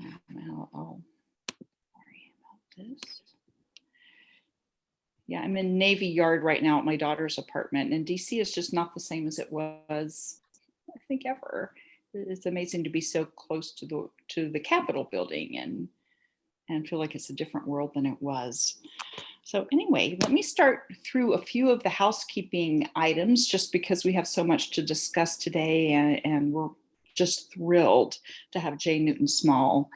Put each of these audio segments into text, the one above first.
I'll sorry about this. Yeah, I'm in Navy Yard right now at my daughter's apartment, and DC is just not the same as it was, I think, ever. It's amazing to be so close to the Capitol building and feel like it's a different world than it was. So anyway, let me start through a few of the housekeeping items just because we have so much to discuss today, and we're just thrilled to have Jay Newton Small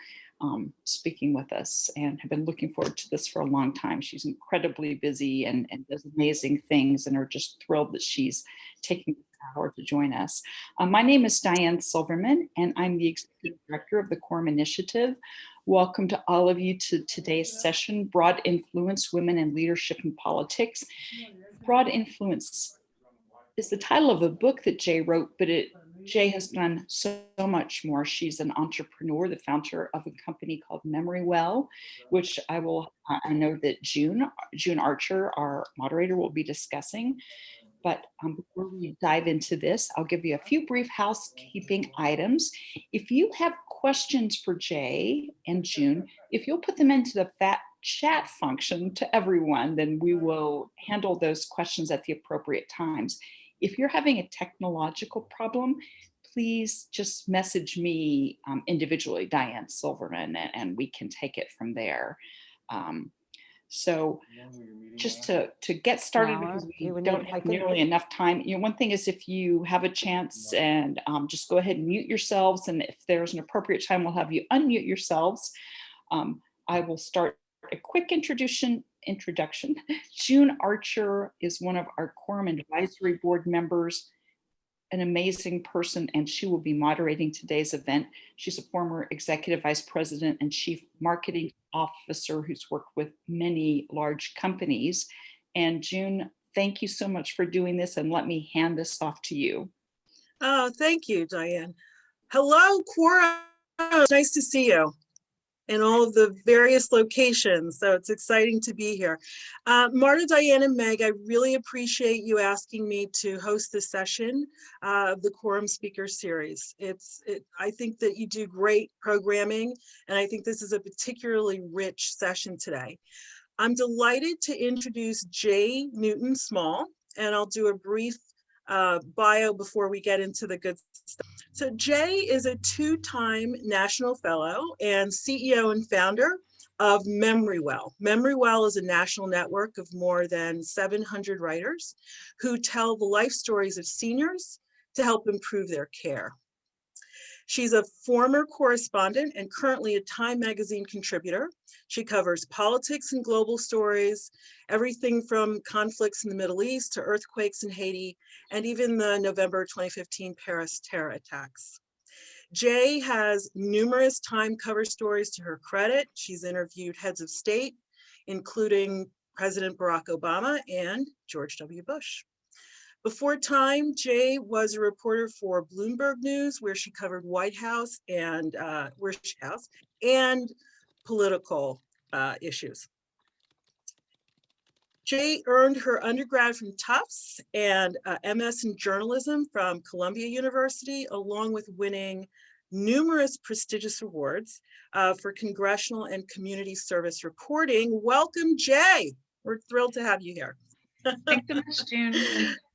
speaking with us, and have been looking forward to this for a long time. She's incredibly busy and does amazing things, and are just thrilled that she's taking the hour to join us. My name is Diane Silverman, and I'm the Executive Director of the Quorum Initiative. Welcome to all of you to today's session, Broad Influence, Women in Leadership and Politics. Broad Influence is the title of a book that Jay wrote, but Jay has done so much more. She's an entrepreneur, the founder of a company called MemoryWell, which I know that June Archer, our moderator, will be discussing. But before we dive into this, I'll give you a few brief housekeeping items. If you have questions for Jay and June, if you'll put them into the chat function to everyone, then we will handle those questions at the appropriate times. If you're having a technological problem, please just message me individually, Diane Silverman, and we can take it from there. So just to get started, because we don't have nearly enough time, one thing is, if you have a chance, and just go ahead and mute yourselves, and if there's an appropriate time, we'll have you unmute yourselves. I will start a quick introduction. June Archer is one of our Quorum Advisory Board members, an amazing person, and she will be moderating today's event. She's a former Executive Vice President and Chief Marketing Officer who's worked with many large companies. And June, thank you so much for doing this, and let me hand this off to you. Oh, thank you, Diane. Hello, Quorum. It's nice to see you in all of the various locations. So it's exciting to be here. Marta, Diane, and Meg, I really appreciate you asking me to host this session of the Quorum Speaker Series. I think that you do great programming, and I think this is a particularly rich session today. I'm delighted to introduce Jay Newton Small, and I'll do a brief bio before we get into the good stuff. So Jay is a two-time National Fellow and CEO and founder of MemoryWell. MemoryWell is a national network of more than 700 writers who tell the life stories of seniors to help improve their care. She's a former correspondent and currently a Time magazine contributor. She covers politics and global stories, everything from conflicts in the Middle East to earthquakes in Haiti, and even the November 2015 Paris terror attacks. Jay has numerous Time cover stories to her credit. She's interviewed heads of state, including President Barack Obama and George W. Bush. Before Time, Jay was a reporter for Bloomberg News, where she covered White House and political issues. Jay earned her undergrad from Tufts and MS in journalism from Columbia University, along with winning numerous prestigious awards for congressional and community service reporting. Welcome, Jay. We're thrilled to have you here. Thanks so much, June.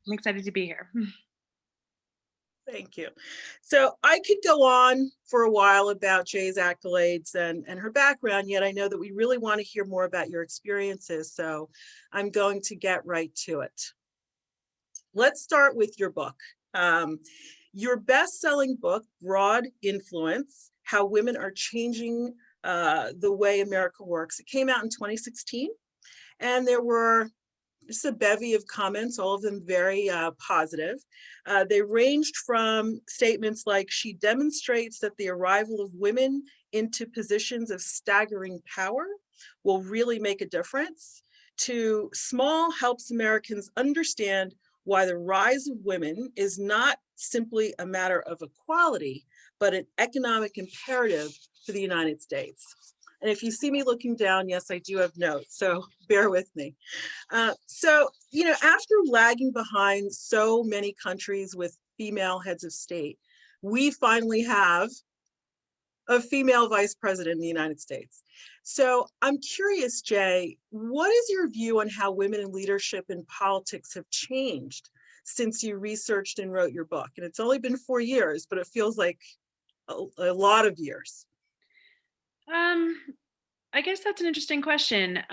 I'm excited to be here. Thank you. So I could go on for a while about Jay's accolades and her background, yet I know that we really want to hear more about your experiences. So I'm going to get right to it. Let's start with your book. Your best-selling book, Broad Influence, How Women Are Changing the Way America Works. It came out in 2016, and there were just a bevy of comments, all of them very positive. They ranged from statements like, she demonstrates that the arrival of women into positions of staggering power will really make a difference, to Small helps Americans understand why the rise of women is not simply a matter of equality, but an economic imperative for the United States. And if you see me looking down, yes, I do have notes, so bear with me. So, after lagging behind so many countries with female heads of state, we finally have a female vice president in the United States. So I'm curious, Jay, what is your view on how women in leadership and politics have changed since you researched and wrote your book? And it's only been 4 years, but it feels like a lot of years. I guess that's an interesting question.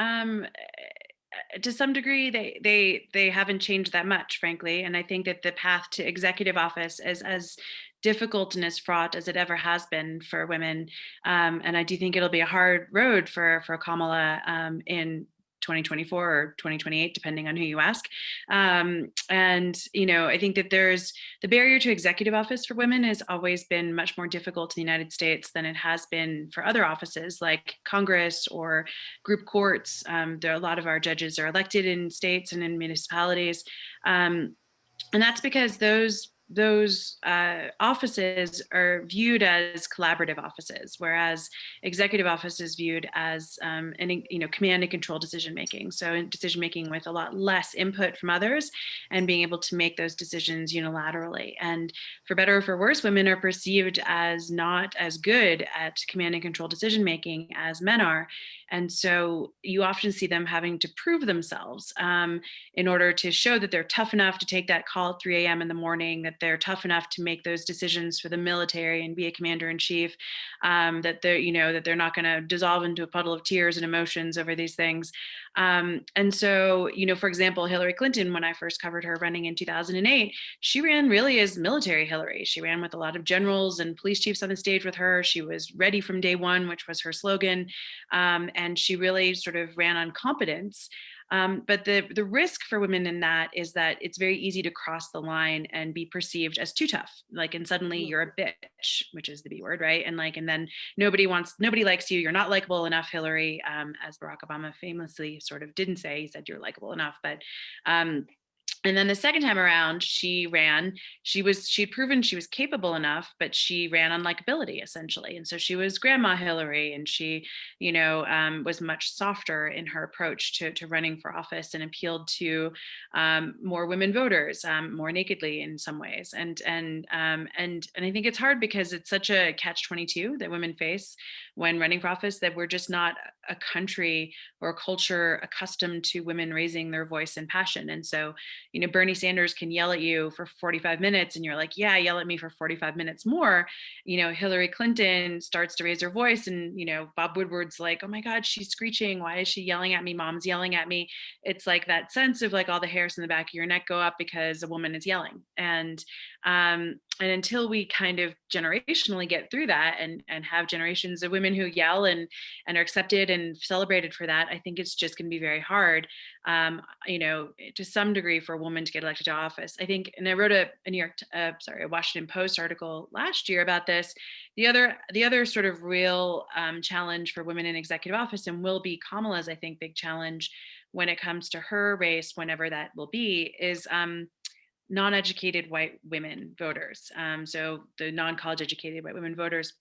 To some degree, they haven't changed that much, frankly. And I think that the path to executive office is as difficult and as fraught as it ever has been for women. And I do think it'll be a hard road for Kamala in 2024 or 2028, depending on who you ask. And, I think that there's the barrier to executive office for women has always been much more difficult in the United States than it has been for other offices like Congress or group courts. There are a lot of our judges are elected in states and in municipalities. And that's because those offices are viewed as collaborative offices, whereas executive office is viewed as command and control decision making. So decision making with a lot less input from others, and being able to make those decisions unilaterally. And for better or for worse, women are perceived as not as good at command and control decision making as men are. And so you often see them having to prove themselves in order to show that they're tough enough to take that call at 3 a.m. in the morning, that they're tough enough to make those decisions for the military and be a commander in chief, that they're not going to dissolve into a puddle of tears and emotions over these things. And so, for example, Hillary Clinton, when I first covered her running in 2008, she ran really as military Hillary. She ran with a lot of generals and police chiefs on the stage with her. She was ready from day one, which was her slogan. And she really sort of ran on competence. But the risk for women in that is that it's very easy to cross the line and be perceived as too tough. And suddenly you're a bitch, which is the B word, right? And then nobody likes you. You're not likable enough, Hillary, as Barack Obama famously sort of didn't say. He said you're likable enough, but and then the second time around, she had proven she was capable enough, but she ran on likability essentially. And so she was Grandma Hillary, and she, was much softer in her approach to running for office, and appealed to more women voters more nakedly in some ways. And I think it's hard because it's such a catch-22 that women face when running for office, that we're just not a country or a culture accustomed to women raising their voice and passion. And so, Bernie Sanders can yell at you for 45 minutes and you're like, yeah, yell at me for 45 minutes more. Hillary Clinton starts to raise her voice, and, Bob Woodward's like, oh my God, she's screeching. Why is she yelling at me? Mom's yelling at me. It's like that sense of like all the hairs in the back of your neck go up because a woman is yelling. And until we kind of generationally get through that and have generations of women who yell and are accepted and celebrated for that, I think it's just going to be very hard, to some degree, for a woman to get elected to office. I think, and I wrote a Washington Post article last year about this. The other sort of real challenge for women in executive office, and will be Kamala's, I think, big challenge when it comes to her race, whenever that will be, is non-educated white women voters. So the non-college educated white women voters,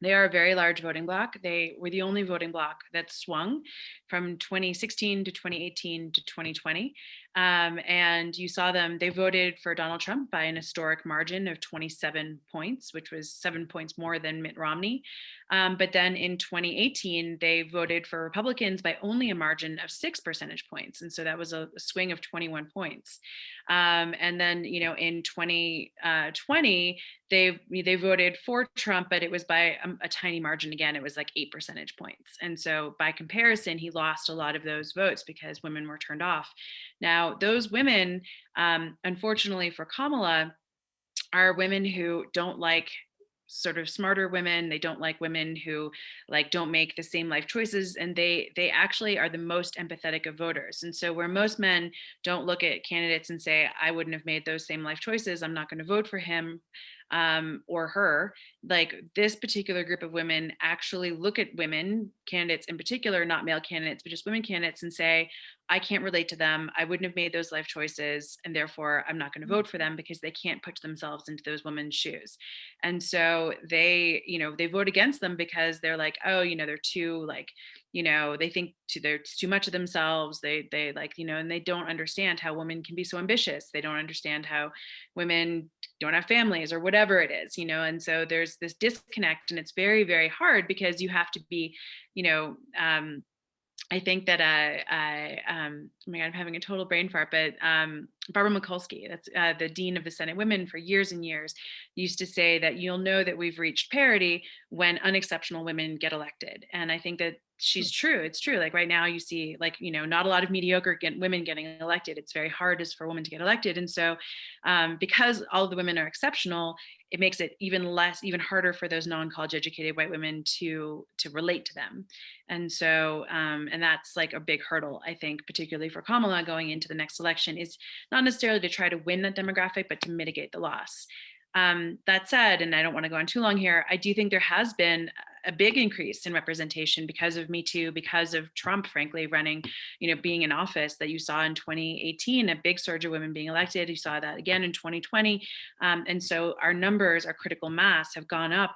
they are a very large voting bloc. They were the only voting bloc that swung from 2016 to 2018 to 2020. And you saw them, they voted for Donald Trump by an historic margin of 27 points, which was 7 points more than Mitt Romney. But then in 2018, they voted for Republicans by only a margin of 6 percentage points. And so that was a swing of 21 points. And then, in 2020, they voted for Trump, but it was by a tiny margin. Again, it was like 8 percentage points. And so by comparison, he lost a lot of those votes because women were turned off. Now, those women, unfortunately for Kamala, are women who don't like sort of smarter women. They don't like women who don't make the same life choices, and they actually are the most empathetic of voters. And so where most men don't look at candidates and say, I wouldn't have made those same life choices, I'm not going to vote for him or her, this particular group of women actually look at women candidates in particular, not male candidates, but just women candidates, and say, I can't relate to them. I wouldn't have made those life choices, and therefore I'm not going to vote for them, because they can't put themselves into those women's shoes. And so they vote against them because they're like, oh, they're too they think they're too much of themselves. They and they don't understand how women can be so ambitious. They don't understand how women don't have families or whatever it is, and so there's this disconnect, and it's very, very hard because you have to be, I think that oh my God, I'm having a total brain fart, but Barbara Mikulski, that's the dean of the Senate Women for years and years, used to say that you'll know that we've reached parity when unexceptional women get elected. And I think that she's true. It's true. Like right now you see not a lot of mediocre women getting elected. It's very hard as for a woman to get elected. And so because all of the women are exceptional, it makes it even harder for those non-college educated white women to relate to them. And so, and that's like a big hurdle, I think, particularly for Kamala going into the next election, is not necessarily to try to win that demographic, but to mitigate the loss. That said, and I don't want to go on too long here, I do think there has been a big increase in representation because of Me Too, because of Trump, frankly, running, being in office, that you saw in 2018, a big surge of women being elected. You saw that again in 2020. And so our numbers, our critical mass have gone up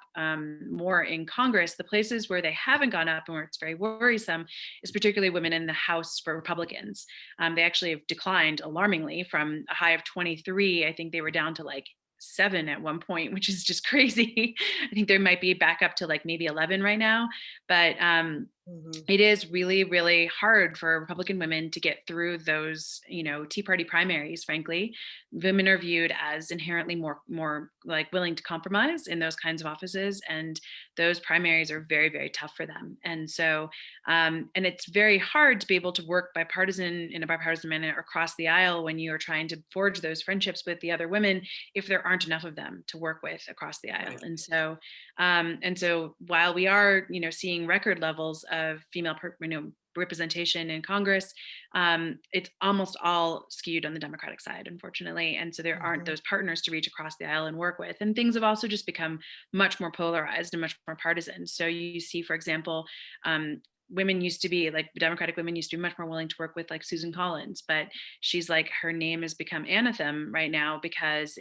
more in Congress. The places where they haven't gone up and where it's very worrisome is particularly women in the House for Republicans. They actually have declined alarmingly from a high of 23. I think they were down to like 7 at one point, which is just crazy. I think there might be back up to like maybe 11 right now, but it is really, really hard for Republican women to get through those, Tea Party primaries. Frankly, women are viewed as inherently more like willing to compromise in those kinds of offices, and those primaries are very, very tough for them. And so, and it's very hard to be able to work in a bipartisan manner across the aisle when you are trying to forge those friendships with the other women, if there aren't enough of them to work with across the aisle. Right. And so while we are, seeing record levels of female representation in Congress, it's almost all skewed on the Democratic side, unfortunately. And so there aren't those partners to reach across the aisle and work with. And things have also just become much more polarized and much more partisan. So you see, for example, women used to be like Democratic women used to be much more willing to work with like Susan Collins, but she's like, her name has become anathema right now because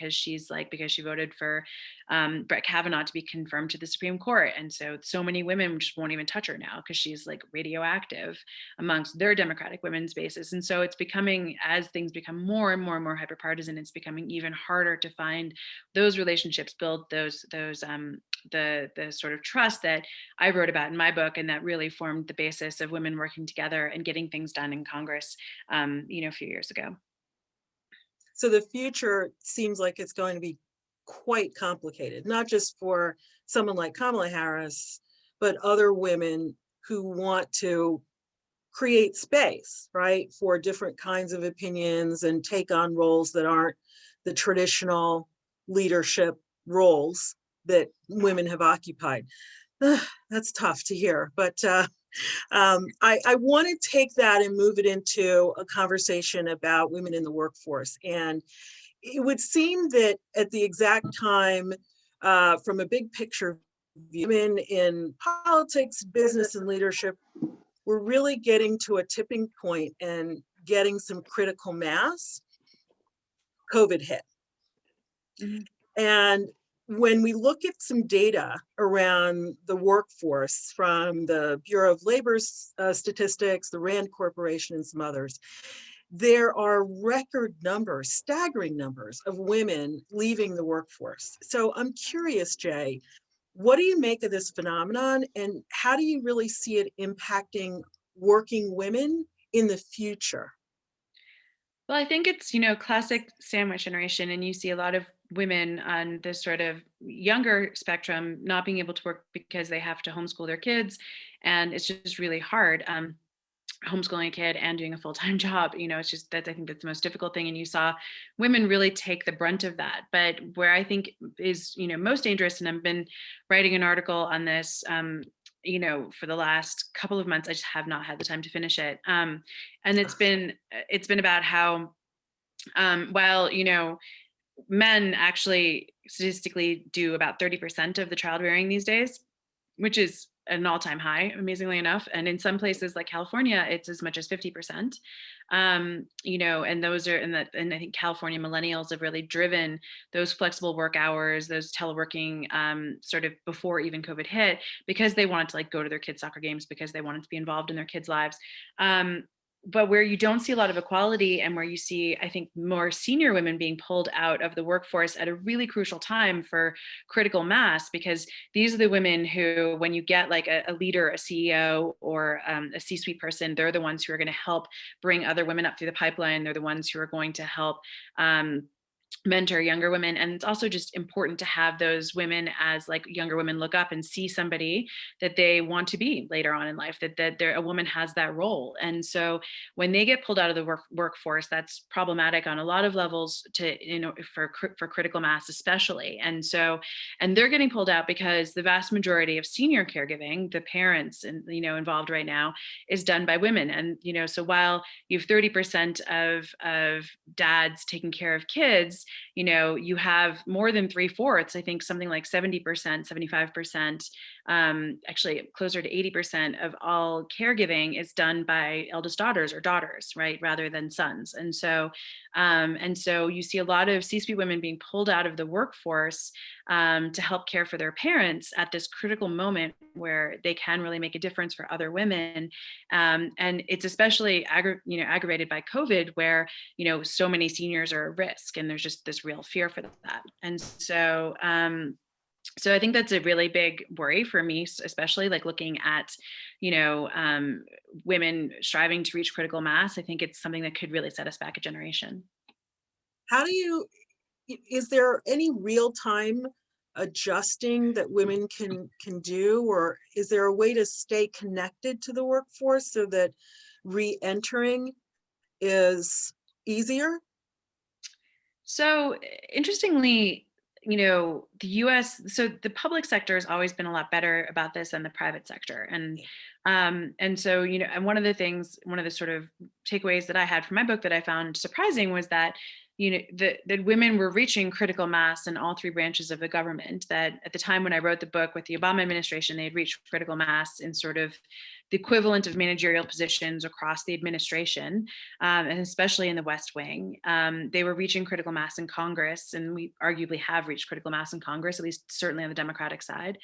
she voted for Brett Kavanaugh to be confirmed to the Supreme Court. And so many women just won't even touch her now because she's like radioactive amongst their Democratic women's bases. And so it's becoming, as things become more and more and more hyperpartisan, it's becoming even harder to find those relationships, build the sort of trust that I wrote about in my book, and that really formed the basis of women working together and getting things done in Congress, a few years ago. So the future seems like it's going to be quite complicated, not just for someone like Kamala Harris, but other women who want to create space, right, for different kinds of opinions and take on roles that aren't the traditional leadership roles that women have occupied. That's tough to hear, but I want to take that and move it into a conversation about women in the workforce. And it would seem that at the exact time, from a big picture, women in politics, business, and leadership, we're really getting to a tipping point and getting some critical mass. COVID hit. And when we look at some data around the workforce from the Bureau of Labor Statistics, the RAND Corporation, and some others, there are record numbers, staggering numbers of women leaving the workforce. So I'm curious, Jay, what do you make of this phenomenon, and how do you really see it impacting working women in the future? Well, I think it's, classic sandwich generation, and you see a lot of women on this sort of younger spectrum not being able to work because they have to homeschool their kids, and it's just really hard. Homeschooling a kid and doing a full-time job, it's just I think that's the most difficult thing. And you saw women really take the brunt of that. But where I think is, most dangerous, and I've been writing an article on this, for the last couple of months, I just have not had the time to finish it. And it's been about how, while, men actually statistically do about 30% of the child rearing these days, which is an all-time high, amazingly enough. And in some places like California, it's as much as 50%. And those are, and I think California millennials have really driven those flexible work hours, those teleworking, sort of before even COVID hit, because they wanted to like go to their kids' soccer games, because they wanted to be involved in their kids' lives. but where you don't see a lot of equality, and where you see, I think, more senior women being pulled out of the workforce at a really crucial time for critical mass, because these are the women who, when you get like a leader, a CEO, or a C-suite person, they're the ones who are going to help bring other women up through the pipeline. They're the ones who are going to help mentor younger women. And it's also just important to have those women, as like younger women, look up and see somebody that they want to be later on in life, that a woman has that role. And so when they get pulled out of the workforce, that's problematic on a lot of levels, to, you know, for critical mass especially. And so, and they're getting pulled out because the vast majority of senior caregiving, the parents and, you know, involved right now, is done by women. And, you know, so while you have 30% of dads taking care of kids, you know, you have more than 3/4, I think something like 70%, 75%, actually closer to 80% of all caregiving is done by eldest daughters or daughters, right, rather than sons. And so you see a lot of C-suite women being pulled out of the workforce to help care for their parents at this critical moment where they can really make a difference for other women. And it's especially aggravated by COVID, where, you know, so many seniors are at risk, and there's just this real fear for that. And so so I think that's a really big worry for me, especially like looking at, you know, women striving to reach critical mass. I think it's something that could really set us back a generation. How do you, is there any real time adjusting that women can do, or is there a way to stay connected to the workforce so that re-entering is easier? So interestingly, you know, the US, so the public sector has always been a lot better about this than the private sector. And so, you know, and one of the sort of takeaways that I had from my book that I found surprising was that, you know, that women were reaching critical mass in all three branches of the government. That at the time when I wrote the book with the Obama administration, they had reached critical mass in sort of the equivalent of managerial positions across the administration, and especially in the West Wing. They were reaching critical mass in Congress, and we arguably have reached critical mass in Congress, at least certainly on the Democratic side.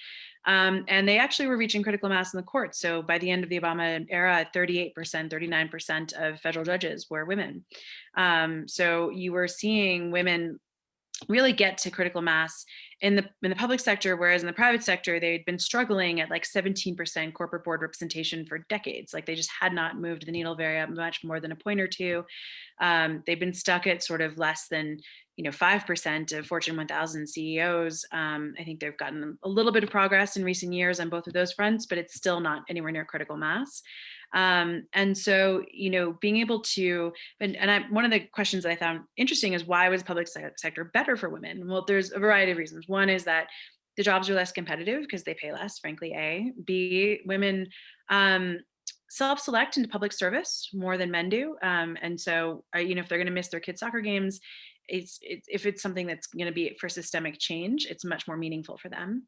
And they actually were reaching critical mass in the courts. So by the end of the Obama era, 38%, 39% of federal judges were women. So you were seeing women really get to critical mass in the public sector, whereas in the private sector, they'd been struggling at like 17% corporate board representation for decades. Like they just had not moved the needle very much more than a point or two. They've been stuck at sort of less than, you know, 5% of Fortune 1000 CEOs. I think they've gotten a little bit of progress in recent years on both of those fronts, but it's still not anywhere near critical mass. And so, you know, being able to, one of the questions that I found interesting is, why was the public sector better for women? Well, there's a variety of reasons. One is that the jobs are less competitive because they pay less, frankly, A. B, women self-select into public service more than men do. And so, you know, if they're going to miss their kids' soccer games, if it's something that's going to be for systemic change, it's much more meaningful for them.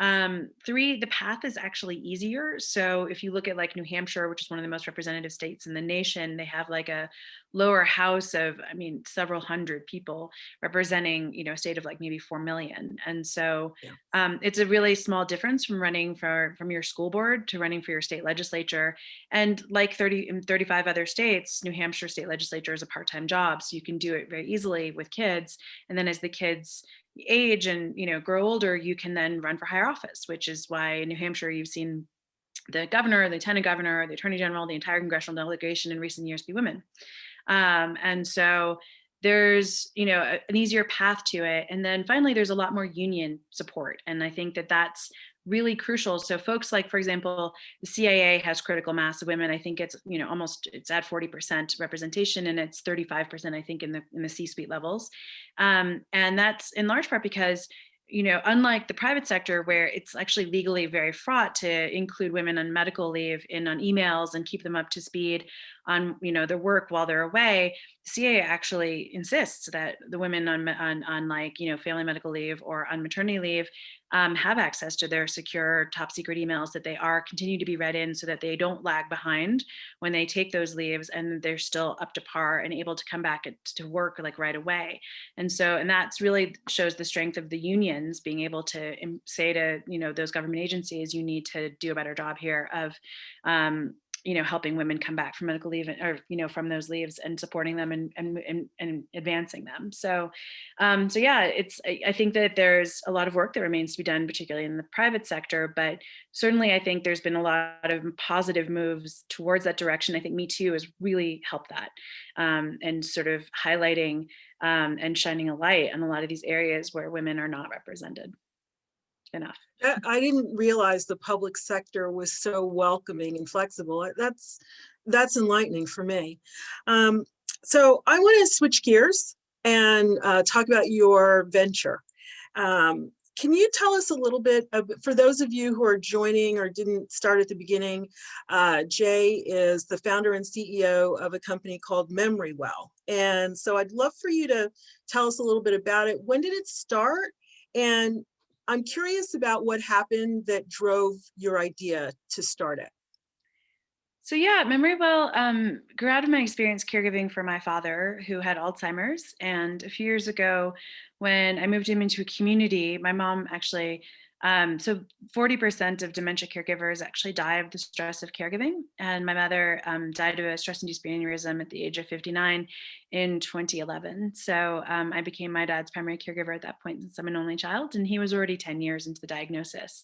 3, the path is actually easier. So if you look at like New Hampshire, which is one of the most representative states in the nation, they have like a lower house of, I mean, several hundred people representing, you know, a state of like maybe 4 million. And so it's a really small difference from running from your school board to running for your state legislature. And like 35 other states, New Hampshire state legislature is a part-time job. So you can do it very easily with kids. And then as the kids age and, you know, grow older, you can then run for higher office, which is why in New Hampshire you've seen the governor, the lieutenant governor, the attorney general, the entire congressional delegation in recent years be women. And so there's, you know, an easier path to it. And then finally, there's a lot more union support. And I think that that's really crucial. So folks like, for example, the CIA has critical mass of women. I think it's, you know, it's at 40% representation, and it's 35%, I think, in the C-suite levels. And that's in large part because, you know, unlike the private sector, where it's actually legally very fraught to include women on medical leave and on emails and keep them up to speed on, you know, their work while they're away, the CAA actually insists that the women on like, you know, family medical leave or on maternity leave have access to their secure top secret emails, that they are continue to be read in so that they don't lag behind when they take those leaves, and they're still up to par and able to come back to work like right away. And so, and that's really shows the strength of the unions being able to say to, you know, those government agencies, you need to do a better job here of helping women come back from medical leave or, from those leaves and supporting them and advancing them. So, yeah, I think that there's a lot of work that remains to be done, particularly in the private sector, but certainly I think there's been a lot of positive moves towards that direction. I think Me Too has really helped that, and sort of highlighting and shining a light on a lot of these areas where women are not represented enough. I didn't realize the public sector was so welcoming and flexible. That's enlightening for me. So I want to switch gears and talk about your venture. Can you tell us a little bit, for those of you who are joining or didn't start at the beginning, Jay is the founder and CEO of a company called MemoryWell. And so I'd love for you to tell us a little bit about it. When did it start? And I'm curious about what happened that drove your idea to start it. So yeah, MemoryWell grew out of my experience caregiving for my father who had Alzheimer's. And a few years ago, when I moved him into a community, my mom actually, so 40% of dementia caregivers actually die of the stress of caregiving. And my mother died of a stress-induced brain aneurysm at the age of 59 in 2011. So I became my dad's primary caregiver at that point since I'm an only child, and he was already 10 years into the diagnosis.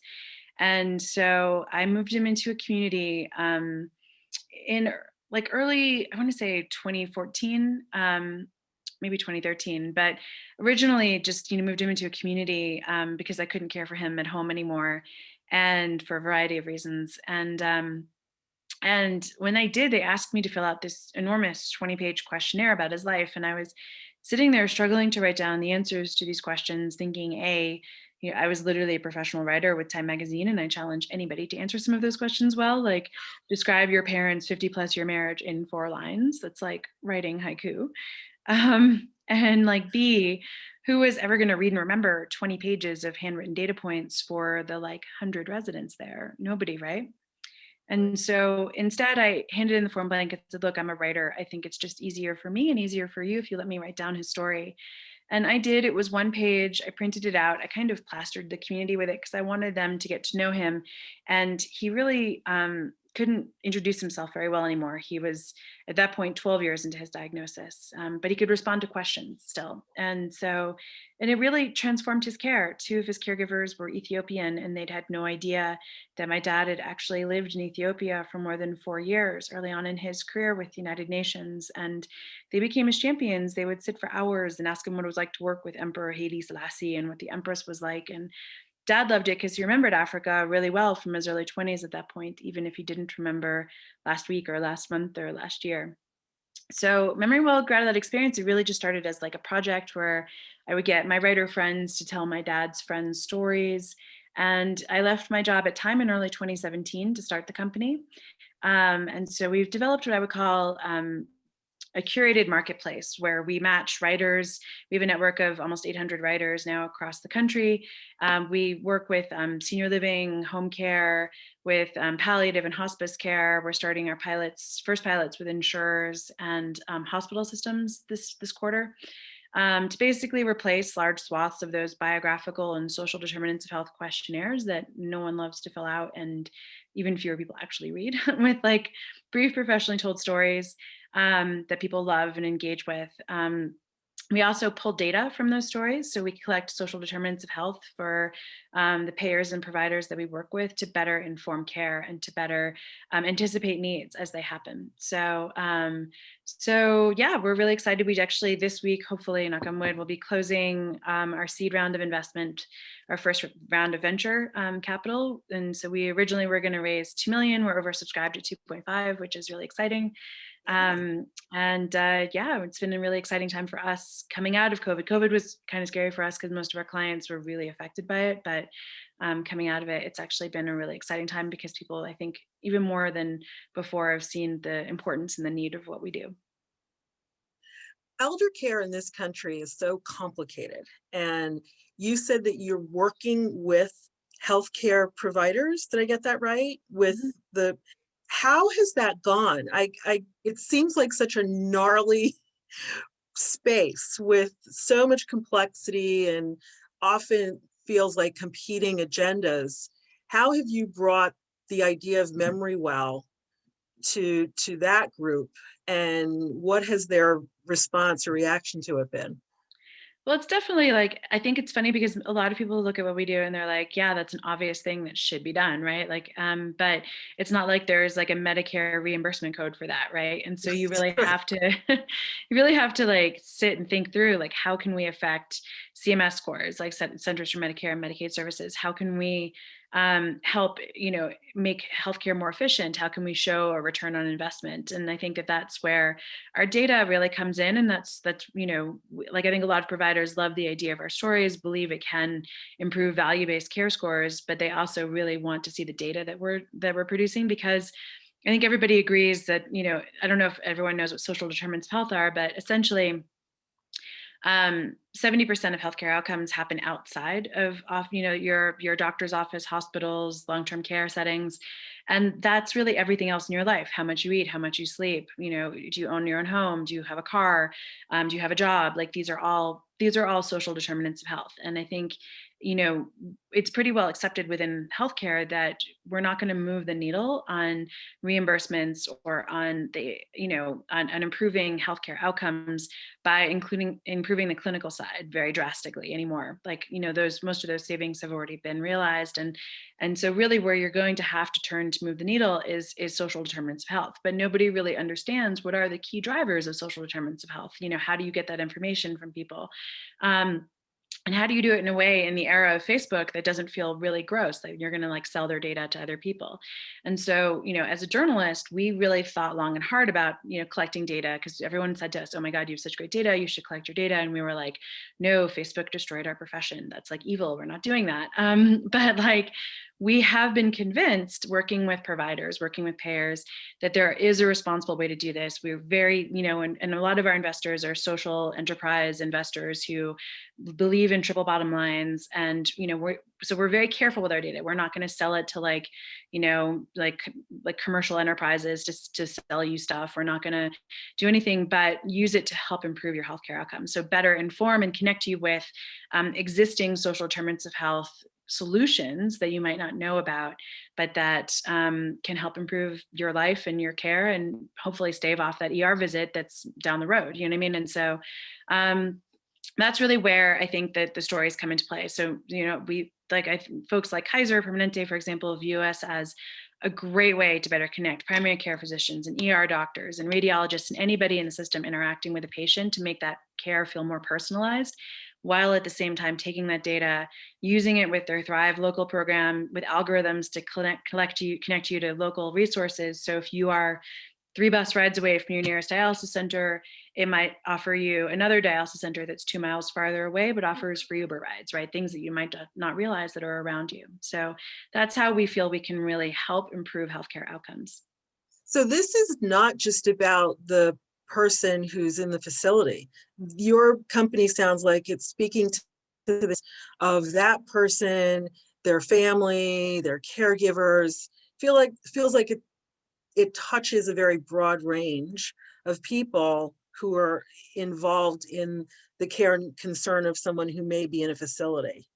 And so I moved him into a community in like early, I want to say 2014, maybe 2013, but originally just, moved him into a community because I couldn't care for him at home anymore, and for a variety of reasons. And when I did, they asked me to fill out this enormous 20-page questionnaire about his life. And I was sitting there struggling to write down the answers to these questions, thinking, I was literally a professional writer with Time Magazine, and I challenge anybody to answer some of those questions well, like describe your parents' 50+ year marriage in 4 lines. That's like writing haiku. And like B, who was ever going to read and remember 20 pages of handwritten data points for the 100 residents there? Nobody, right? And so instead, I handed in the form blank and said, look, I'm a writer. I think it's just easier for me and easier for you if you let me write down his story. And I did. It was 1 page. I printed it out. I kind of plastered the community with it because I wanted them to get to know him. And he really couldn't introduce himself very well anymore. He was at that point 12 years into his diagnosis, but he could respond to questions still. And it really transformed his care. 2 of his caregivers were Ethiopian, and they'd had no idea that my dad had actually lived in Ethiopia for more than 4 years early on in his career with the United Nations. And they became his champions. They would sit for hours and ask him what it was like to work with Emperor Haile Selassie and what the Empress was like. And Dad loved it because he remembered Africa really well from his early 20s at that point, even if he didn't remember last week or last month or last year. So MemoryWell grew out of that experience. It really just started as like a project where I would get my writer friends to tell my dad's friends stories. And I left my job at Time in early 2017 to start the company. And so we've developed what I would call a curated marketplace where we match writers. We have a network of almost 800 writers now across the country. We work with senior living, home care, with palliative and hospice care. We're starting our first pilots with insurers and hospital systems this quarter. To basically replace large swaths of those biographical and social determinants of health questionnaires that no one loves to fill out, and even fewer people actually read, with brief, professionally told stories that people love and engage with. We also pull data from those stories. So we collect social determinants of health for the payers and providers that we work with to better inform care and to better anticipate needs as they happen. So yeah, we're really excited. We actually this week, hopefully, knock on wood, we'll be closing our seed round of investment, our first round of venture capital. And so we originally were going to raise 2 million. We're oversubscribed at 2.5, which is really exciting. Yeah, it's been a really exciting time for us coming out of COVID. COVID was kind of scary for us because most of our clients were really affected by it, but coming out of it, it's actually been a really exciting time because people, I think, even more than before, have seen the importance and the need of what we do. Elder care in this country is so complicated. And you said that you're working with healthcare providers. Did I get that right? With how has that gone? It seems like such a gnarly space with so much complexity and often feels like competing agendas. How have you brought the idea of MemoryWell to that group, and what has their response or reaction to it been? Well, it's definitely like, I think it's funny because a lot of people look at what we do and they're like, yeah, that's an obvious thing that should be done, right? Like, but it's not like there's like a Medicare reimbursement code for that, right? And so you really have to, you really have to like sit and think through, like, how can we affect CMS scores, like Centers for Medicare and Medicaid Services? How can we help, make healthcare more efficient? How can we show a return on investment? And I think that that's where our data really comes in, and that's like, I think a lot of providers love the idea of our stories, believe it can improve value-based care scores, but they also really want to see the data that we're producing, because I think everybody agrees that, I don't know if everyone knows what social determinants of health are, but essentially 70% of healthcare outcomes happen outside of your doctor's office, hospitals, long-term care settings. And that's really everything else in your life: how much you eat, how much you sleep, do you own your own home, do you have a car, do you have a job? Like, these are all social determinants of health. And I think, it's pretty well accepted within healthcare that we're not going to move the needle on reimbursements or on the, on improving healthcare outcomes by improving the clinical side very drastically anymore. Like, most of those savings have already been realized. And so really where you're going to have to turn to move the needle is social determinants of health. But nobody really understands what are the key drivers of social determinants of health. How do you get that information from people? And how do you do it in a way, in the era of Facebook, that doesn't feel really gross, that you're going to like sell their data to other people? And so, as a journalist, we really thought long and hard about, collecting data, because everyone said to us, oh my God, you have such great data, you should collect your data. And we were like, no, Facebook destroyed our profession. That's like evil. We're not doing that. But like, we have been convinced, working with providers, working with payers, that there is a responsible way to do this. We're very, and a lot of our investors are social enterprise investors who believe in triple bottom lines. And, we're very careful with our data. We're not going to sell it to like commercial enterprises to sell you stuff. We're not going to do anything but use it to help improve your healthcare outcomes. So better inform and connect you with existing social determinants of health solutions that you might not know about, but that can help improve your life and your care, and hopefully stave off that ER visit that's down the road. You know what I mean? And so that's really where I think that the stories come into play. So, folks like Kaiser Permanente, for example, view us as a great way to better connect primary care physicians and ER doctors and radiologists and anybody in the system interacting with a patient to make that care feel more personalized, while at the same time taking that data, using it with their Thrive local program with algorithms to connect you to local resources. So if you are 3 bus rides away from your nearest dialysis center, it might offer you another dialysis center that's 2 miles farther away, but offers free Uber rides, right? Things that you might not realize that are around you. So that's how we feel we can really help improve healthcare outcomes. So this is not just about the person who's in the facility. Your company sounds like it's speaking to this of that person, their family, their caregivers. Feels like it touches a very broad range of people who are involved in the care and concern of someone who may be in a facility.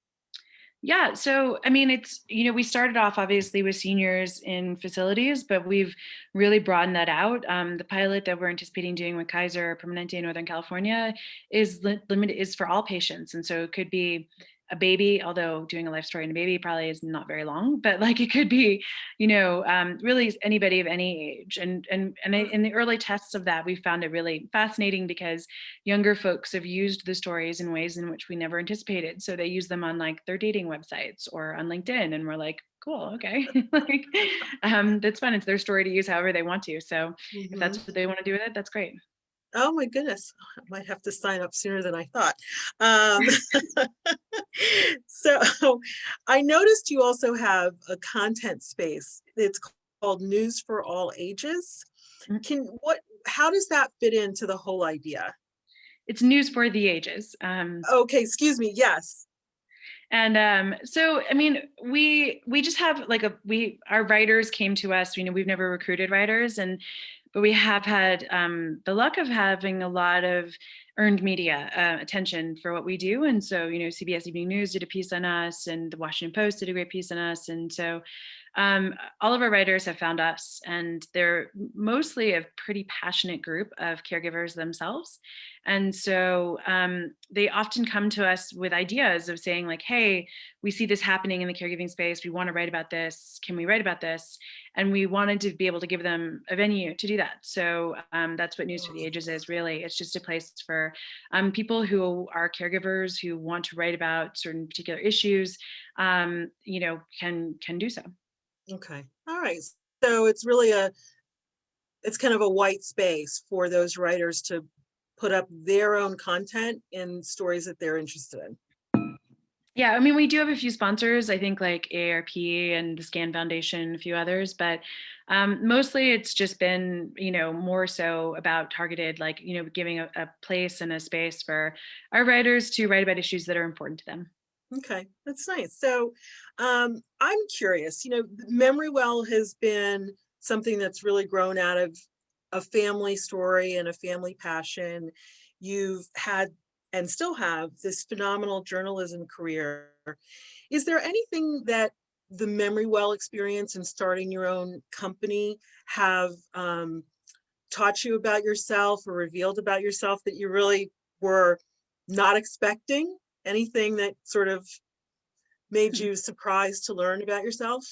Yeah. So, I mean, it's, we started off obviously with seniors in facilities, but we've really broadened that out. The pilot that we're anticipating doing with Kaiser Permanente in Northern California is limited, is for all patients. And so it could be a baby, although doing a life story in a baby probably is not very long, but like it could be, really anybody of any age. And in the early tests of that, we found it really fascinating because younger folks have used the stories in ways in which we never anticipated. So they use them on like their dating websites or on LinkedIn, and we're like, cool, okay. Like, that's fun. It's their story to use however they want to. So if that's what they want to do with it, that's great. Oh my goodness, I might have to sign up sooner than I thought. Um, so I noticed you also have a content space. It's called News for All Ages. How does that fit into the whole idea? It's news for the ages. Okay, excuse me. Yes. And so, I mean, we just have like our writers came to us, we've never recruited writers, but we have had the luck of having a lot of earned media attention for what we do. And so, CBS Evening News did a piece on us, and the Washington Post did a great piece on us. And so all of our writers have found us, and they're mostly a pretty passionate group of caregivers themselves. And so they often come to us with ideas of saying like, hey, we see this happening in the caregiving space. We want to write about this. Can we write about this? And we wanted to be able to give them a venue to do that. So that's what News for the Ages is really. It's just a place for people who are caregivers who want to write about certain particular issues, can do so. Okay. All right. So it's really it's kind of a white space for those writers to put up their own content in stories that they're interested in. Yeah, I mean, we do have a few sponsors, I think like AARP and the Scan Foundation, a few others, but mostly it's just been, more so about targeted, like, giving a place and a space for our writers to write about issues that are important to them. Okay, that's nice. So I'm curious, MemoryWell has been something that's really grown out of a family story and a family passion. You've had and still have this phenomenal journalism career. Is there anything that the MemoryWell experience and starting your own company have taught you about yourself or revealed about yourself that you really were not expecting? Anything that sort of made you surprised to learn about yourself?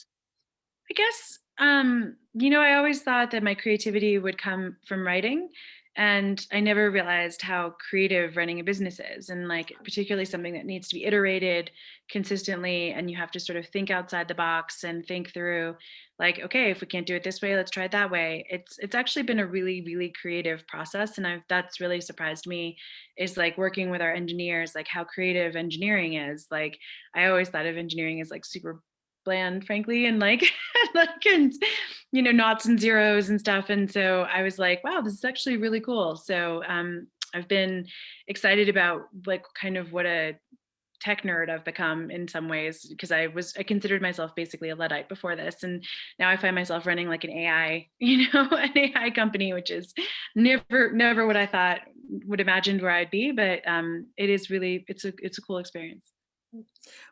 I guess, I always thought that my creativity would come from writing. And I never realized how creative running a business is. And like, particularly something that needs to be iterated consistently. And you have to sort of think outside the box and think through like, okay, if we can't do it this way, let's try it that way. It's actually been a really, really creative process. And that's really surprised me is like working with our engineers, like how creative engineering is. Like, I always thought of engineering as like super bland, frankly, and like and knots and zeros and stuff. And so I was like, wow, this is actually really cool. So I've been excited about like kind of what a tech nerd I've become in some ways, because I considered myself basically a Luddite before this, and now I find myself running like an AI, an AI company, which is never what I thought would imagined where I'd be, but it is really it's a cool experience.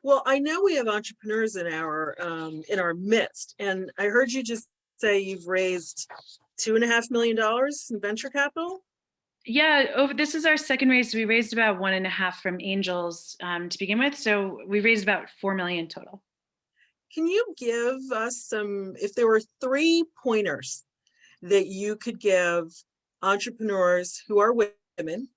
Well, I know we have entrepreneurs in our midst, and I heard you just say you've raised $2.5 million in venture capital. Yeah, this is our second raise. We raised about 1.5 from angels to begin with, so we raised about 4 million total. Can you give us if there were 3 pointers that you could give entrepreneurs who are women,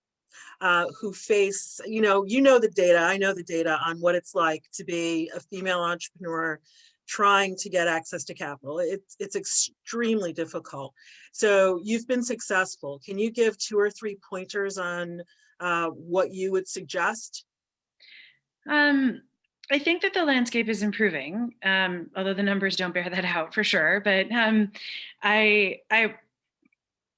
who face, the data, I know the data on what it's like to be a female entrepreneur trying to get access to capital. It's extremely difficult. So you've been successful. Can you give 2 or 3 pointers on what you would suggest? I think that the landscape is improving, although the numbers don't bear that out for sure. But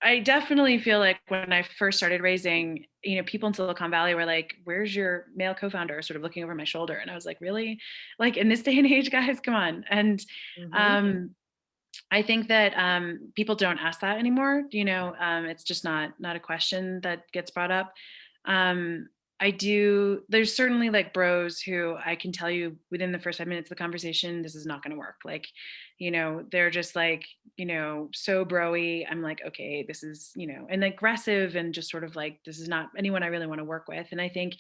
I definitely feel like when I first started raising, people in Silicon Valley were like, "Where's your male co-founder?" Sort of looking over my shoulder, and I was like, "Really? Like in this day and age, guys, come on!" And I think that people don't ask that anymore. It's just not a question that gets brought up. There's certainly like bros who I can tell you within the first 5 minutes of the conversation, this is not going to work. Like, they're just like, so broy. I'm like, okay, this is, and aggressive and just sort of like, this is not anyone I really want to work with. And I think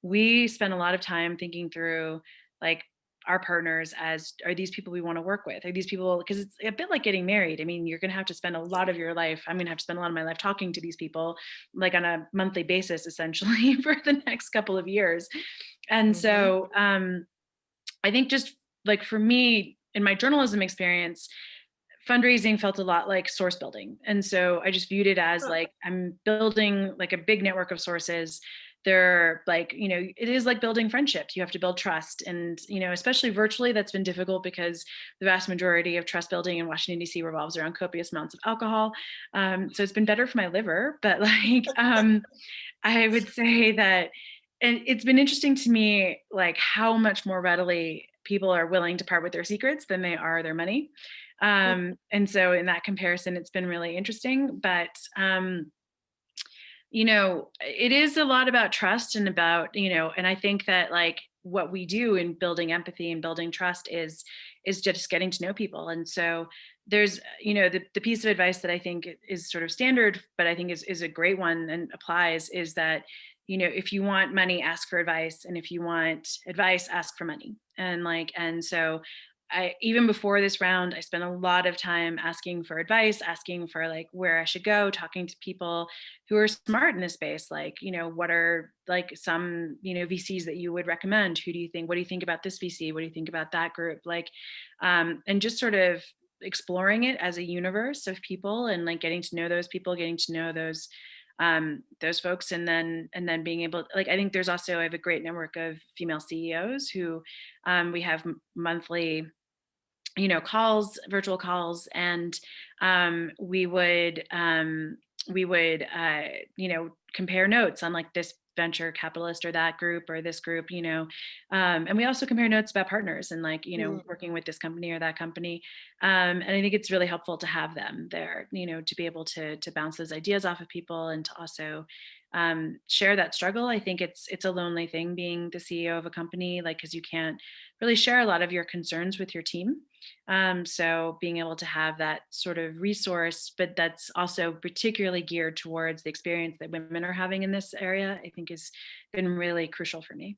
we spend a lot of time thinking through like our partners as, are these people we want to work with? Are these people, because it's a bit like getting married. I mean, you're going to have to spend a lot of your life. I'm going to have to spend a lot of my life talking to these people like on a monthly basis, essentially for the next couple of years. And so I think just like for me in my journalism experience, fundraising felt a lot like source building. And so I just viewed it as like, I'm building like a big network of sources. They're like, it is like building friendships. You have to build trust. And, especially virtually, that's been difficult because the vast majority of trust building in Washington, D.C. revolves around copious amounts of alcohol. So it's been better for my liver. But like, I would say that, and it's been interesting to me, like how much more readily people are willing to part with their secrets than they are their money. And so in that comparison, it's been really interesting. But It is a lot about trust and about, and I think that like what we do in building empathy and building trust is just getting to know people. And so there's, the piece of advice that I think is sort of standard, but I think is a great one and applies, is that, if you want money, ask for advice. And if you want advice, ask for money. And so even before this round, I spent a lot of time asking for advice, asking for like where I should go, talking to people who are smart in this space. Like, what are like some, VCs that you would recommend? Who do you think, what do you think about this VC? What do you think about that group? Like, and just sort of exploring it as a universe of people and like getting to know those people, getting to know those folks, and then being able, like, I think there's also, I have a great network of female CEOs who we have monthly calls, virtual calls, and we would compare notes on like this venture capitalist or that group or this group, and we also compare notes about partners and like, working with this company or that company. And I think it's really helpful to have them there, to be able to bounce those ideas off of people and to also share that struggle. I think it's a lonely thing being the CEO of a company, like, because you can't really share a lot of your concerns with your team. So being able to have that sort of resource, but that's also particularly geared towards the experience that women are having in this area, I think has been really crucial for me.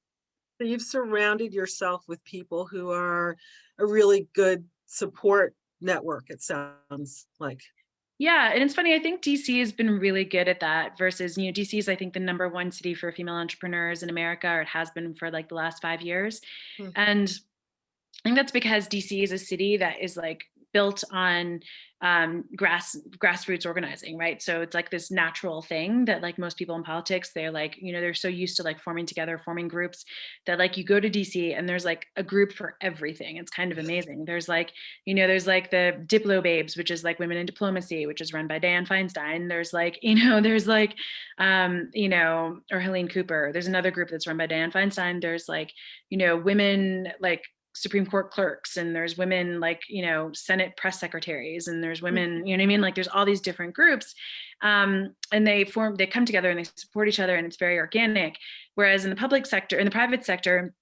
So you've surrounded yourself with people who are a really good support network, it sounds like. Yeah, and it's funny, I think DC has been really good at that versus, DC is, I think, the number one city for female entrepreneurs in America, or it has been for like the last 5 years. Hmm. And I think that's because DC is a city that is like built on grassroots organizing, right? So it's like this natural thing that like most people in politics, they're like, they're so used to like forming together, forming groups, that like you go to DC and there's like a group for everything. It's kind of amazing. There's like, there's like the Diplo Babes, which is like women in diplomacy, which is run by Dianne Feinstein. There's like, there's like, or Helene Cooper. There's another group that's run by Dianne Feinstein. There's like, women like Supreme Court clerks, and there's women like, Senate press secretaries, and there's women, you know what I mean? Like there's all these different groups. And they come together and they support each other, and it's very organic. Whereas in the public sector, in the private sector,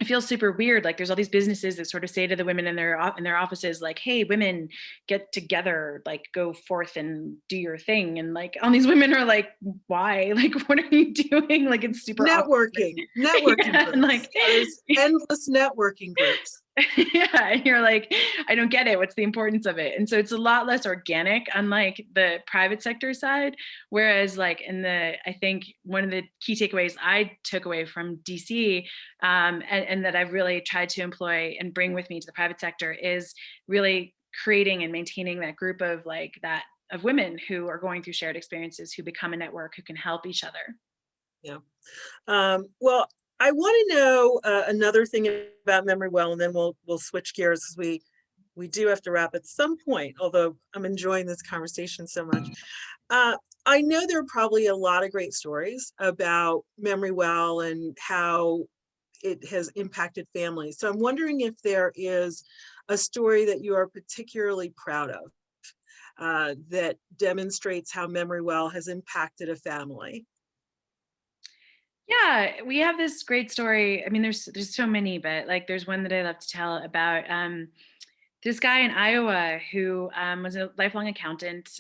it feels super weird. Like there's all these businesses that sort of say to the women in their offices, like, hey, women, get together, like go forth and do your thing. And like all these women are like, why? Like, what are you doing? Like it's super networking yeah, groups. and like there's endless networking groups. Yeah, and you're like, I don't get it. What's the importance of it? And so it's a lot less organic, unlike the private sector side. Whereas, like I think one of the key takeaways I took away from DC, and that I've really tried to employ and bring with me to the private sector, is really creating and maintaining that group of of women who are going through shared experiences, who become a network, who can help each other. Yeah. Well, I want to know another thing about MemoryWell, and then we'll switch gears because we do have to wrap at some point, although I'm enjoying this conversation so much. I know there are probably a lot of great stories about MemoryWell and how it has impacted families. So I'm wondering if there is a story that you are particularly proud of that demonstrates how MemoryWell has impacted a family. Yeah, we have this great story. I mean, there's so many, but like there's one that I love to tell about this guy in Iowa who was a lifelong accountant.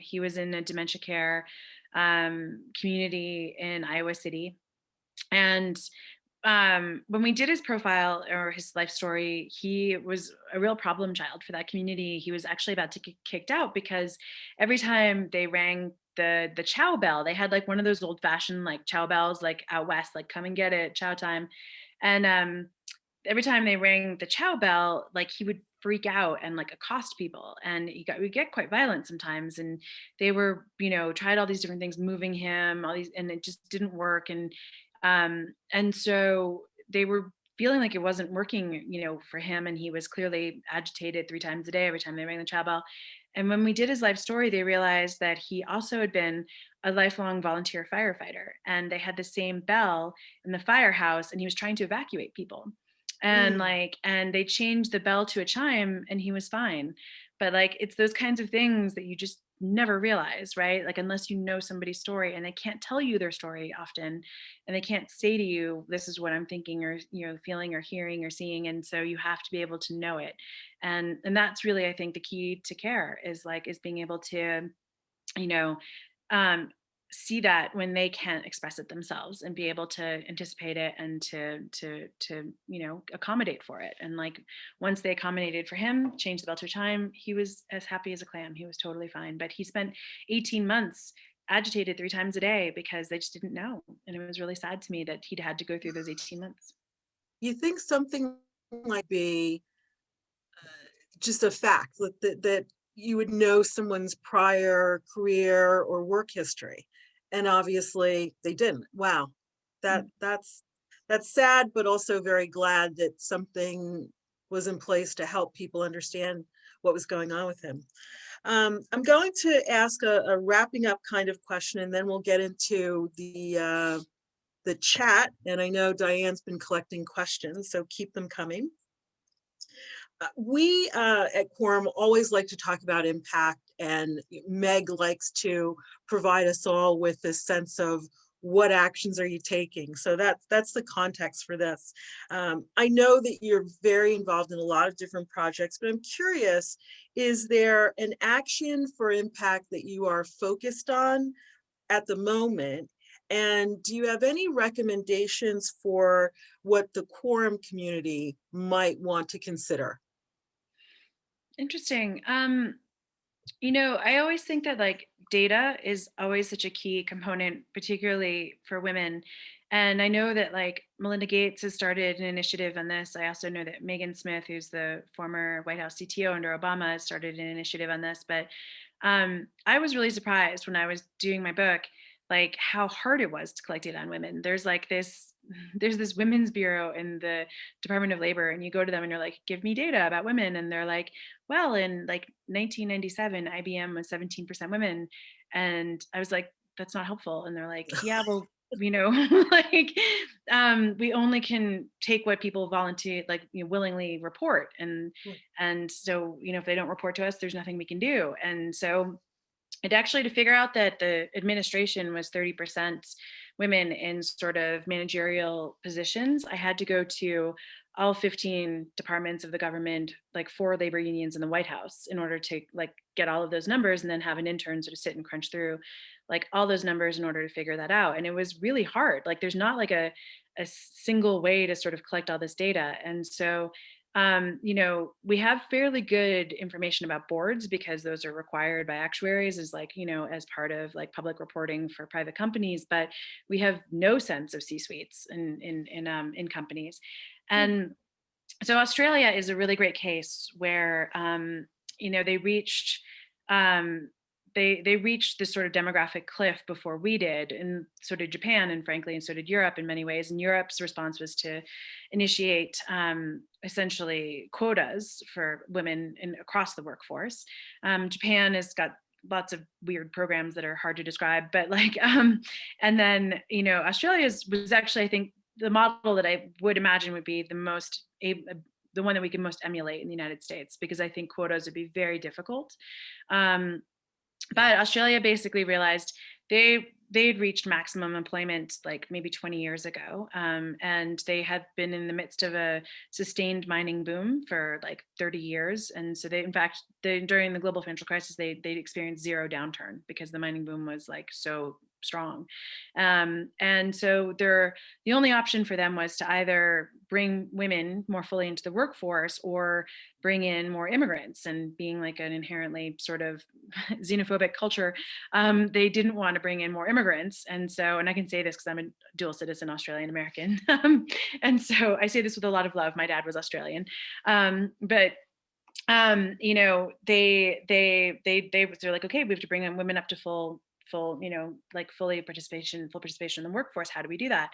He was in a dementia care community in Iowa City. And when we did his profile or his life story, he was a real problem child for that community. He was actually about to get kicked out because every time they rang the chow bell, they had like one of those old fashioned like chow bells, like out west, like come and get it, chow time. And every time they rang the chow bell, like he would freak out and like accost people, and would get quite violent sometimes. And they were, tried all these different things, moving him, all these, and it just didn't work. And so they were feeling like it wasn't working, for him. And he was clearly agitated 3 times a day every time they rang the chow bell. And when we did his life story, they realized that he also had been a lifelong volunteer firefighter, and they had the same bell in the firehouse, and he was trying to evacuate people. And and they changed the bell to a chime, and he was fine. But like, it's those kinds of things that you just never realize, right? Like, unless you know somebody's story, and they can't tell you their story often, and they can't say to you, this is what I'm thinking, or, feeling, or hearing, or seeing. And so you have to be able to know it. And that's really, I think, the key to care, is being able to, you know, um, see that when they can't express it themselves, and be able to anticipate it, and to accommodate for it. And like, once they accommodated for him, changed the bell to a time, he was as happy as a clam. He was totally fine. But he spent 18 months agitated 3 times a day because they just didn't know. And it was really sad to me that he'd had to go through those 18 months. You think something might be just a fact that you would know someone's prior career or work history, and obviously they didn't. Wow, that's sad, but also very glad that something was in place to help people understand what was going on with him. I'm going to ask a wrapping up kind of question, and then we'll get into the chat. And I know Diane's been collecting questions, so keep them coming. We at Quorum always like to talk about impact, and Meg likes to provide us all with this sense of what actions are you taking. So that's the context for this. I know that you're very involved in a lot of different projects, but I'm curious, is there an action for impact that you are focused on at the moment? And do you have any recommendations for what the Quorum community might want to consider? Interesting. I always think that like data is always such a key component, particularly for women. And I know that like Melinda Gates has started an initiative on this. I also know that Megan Smith, who's the former White House CTO under Obama, has started an initiative on this. But I was really surprised when I was doing my book, like how hard it was to collect data on women. There's this women's bureau in the Department of Labor, and you go to them and you're like, give me data about women. And they're like, well, in like 1997, IBM was 17% women. And I was like, that's not helpful. And they're like, yeah, well, like, we only can take what people volunteer, like, willingly report. And so, if they don't report to us, there's nothing we can do. And so it actually, to figure out that the administration was 30% women in sort of managerial positions, I had to go to all 15 departments of the government, like 4 labor unions in the White House, in order to like get all of those numbers, and then have an intern sort of sit and crunch through like all those numbers in order to figure that out. And it was really hard. Like, there's not like a single way to sort of collect all this data. And so we have fairly good information about boards, because those are required by actuaries as like, as part of like public reporting for private companies. But we have no sense of C-suites in companies. And so Australia is a really great case where, they reached, they reached this sort of demographic cliff before we did, and so did Japan, and frankly, and so did Europe in many ways. And Europe's response was to initiate essentially quotas for women across the workforce. Japan has got lots of weird programs that are hard to describe, but like, and then, Australia's was actually, I think, the model that I would imagine would be the one that we can most emulate in the United States, because I think quotas would be very difficult. But Australia basically realized they'd reached maximum employment like maybe 20 years ago, and they had been in the midst of a sustained mining boom for like 30 years. And so they, in fact, during the global financial crisis, they experienced zero downturn, because the mining boom was like so strong. And so the only option for them was to either bring women more fully into the workforce, or bring in more immigrants. And being like an inherently sort of xenophobic culture, they didn't want to bring in more immigrants. And so, and I can say this because I'm a dual citizen, Australian American. And so I say this with a lot of love. My dad was Australian. But they're like, okay, we have to bring in women up to full full participation in the workforce. How do we do that?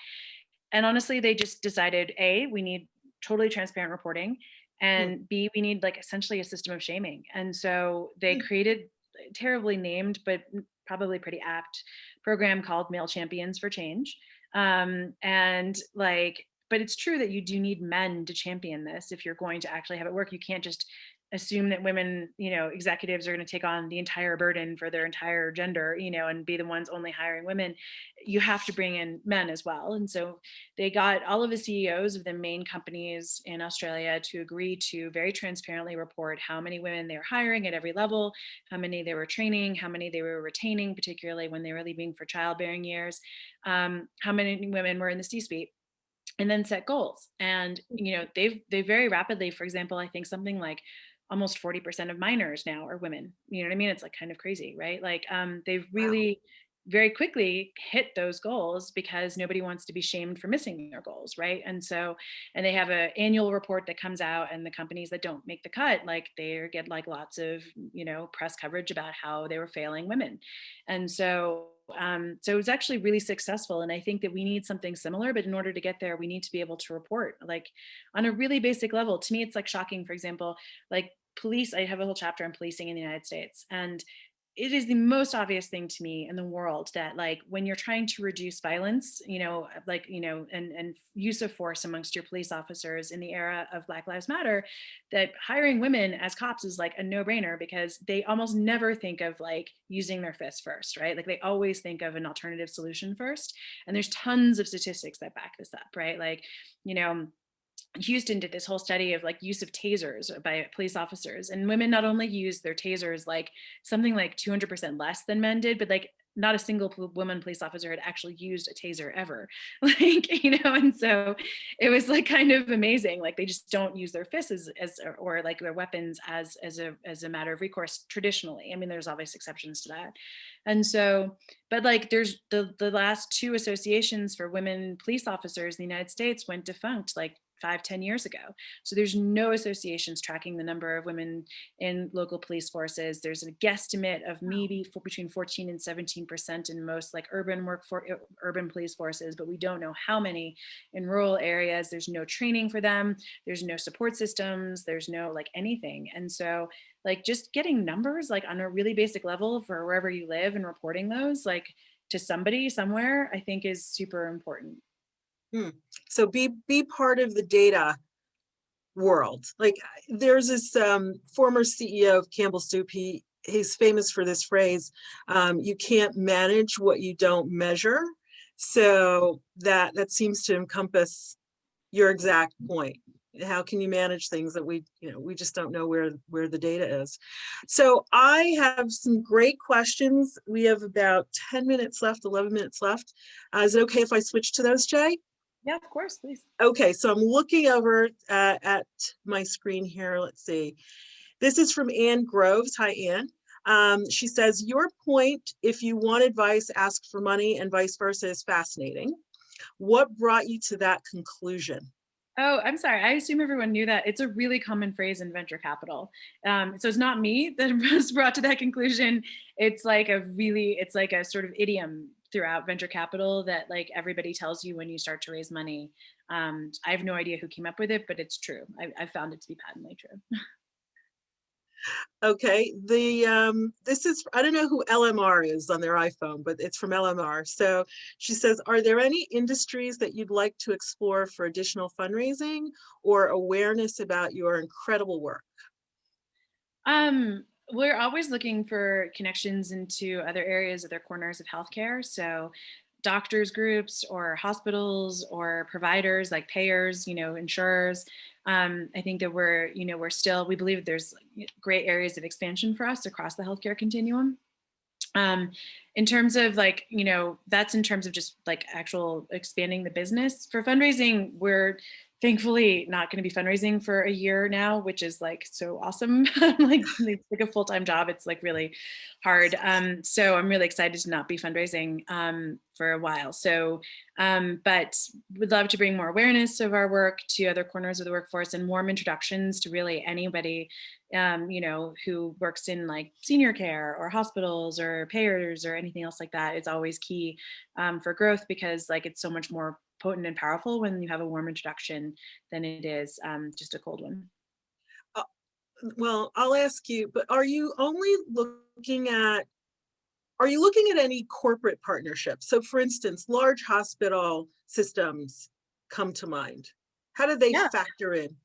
And honestly, they just decided, A, we need totally transparent reporting, and B, we need like essentially a system of shaming. And so they created a terribly named, but probably pretty apt program called Male Champions for Change. And like, but it's true that you do need men to champion this if you're going to actually have it work. You can't just assume that women, executives are going to take on the entire burden for their entire gender, and be the ones only hiring women. You have to bring in men as well. And so they got all of the CEOs of the main companies in Australia to agree to very transparently report how many women they were hiring at every level, how many they were training, how many they were retaining, particularly when they were leaving for childbearing years, how many women were in the C-suite, and then set goals. And they very rapidly, for example, I think something like almost 40% of minors now are women. You know what I mean? It's like kind of crazy, right? Like they've Wow. really very quickly hit those goals because nobody wants to be shamed for missing their goals, right? And so, and they have an annual report that comes out, and the companies that don't make the cut, like they get like lots of press coverage about how they were failing women. And so so it was actually really successful. And I think that we need something similar, but in order to get there, we need to be able to report like on a really basic level. To me, it's like shocking, for example, like police. I have a whole chapter on policing in the United States. And it is the most obvious thing to me in the world that like when you're trying to reduce violence, and use of force amongst your police officers in the era of Black Lives Matter, that hiring women as cops is like a no-brainer because they almost never think of like using their fists first, right? Like they always think of an alternative solution first. And there's tons of statistics that back this up, right? Like, Houston did this whole study of like use of tasers by police officers, and women not only use their tasers like something like 200% less than men did, but like not a single woman police officer had actually used a taser ever. And so it was like kind of amazing. Like they just don't use their fists as or like their weapons as a matter of recourse traditionally. I mean, there's obvious exceptions to that. And so, but like there's the last two associations for women police officers in the United States went defunct like 5-10 years ago. So there's no associations tracking the number of women in local police forces. There's a guesstimate of maybe between 14 and 17% in most like urban police forces, but we don't know how many in rural areas. There's no training for them. There's no support systems. There's no like anything. And so like just getting numbers like on a really basic level for wherever you live and reporting those like to somebody somewhere, I think is super important. So be part of the data world. Like there's this former CEO of Campbell Soup. He's famous for this phrase, you can't manage what you don't measure. So that seems to encompass your exact point. How can you manage things that we just don't know where the data is? So I have some great questions. We have about 10 minutes left, 11 minutes left. Is it okay if I switch to those, Jay? Yeah, of course, please. Okay, so I'm looking over at my screen here. Let's see. This is from Ann Groves. Hi, Ann. She says, your point, if you want advice, ask for money and vice versa, is fascinating. What brought you to that conclusion? Oh, I'm sorry. I assume everyone knew that. It's a really common phrase in venture capital. So it's not me that was brought to that conclusion. It's like a sort of idiom throughout venture capital that like everybody tells you when you start to raise money. I have no idea who came up with it, but it's true. I found it to be patently true. Okay, this is, I don't know who LMR is on their iPhone, but it's from LMR. So she says, are there any industries that you'd like to explore for additional fundraising or awareness about your incredible work? We're always looking for connections into other areas, other corners of healthcare. So doctors groups or hospitals or providers like payers, insurers. I think that we believe there's great areas of expansion for us across the healthcare continuum. In terms of like, that's in terms of just like actual expanding the business. For fundraising, we're thankfully not going to be fundraising for a year now, which is like so awesome. Like it's like a full-time job. It's like really hard. So I'm really excited to not be fundraising for a while. So, but would love to bring more awareness of our work to other corners of the workforce and warm introductions to really anybody who works in like senior care or hospitals or payers or anything else like that. Is always key for growth because like it's so much more potent and powerful when you have a warm introduction than it is just a cold one. Well, I'll ask you, but are you looking at any corporate partnerships? So for instance, large hospital systems come to mind. How do they factor in?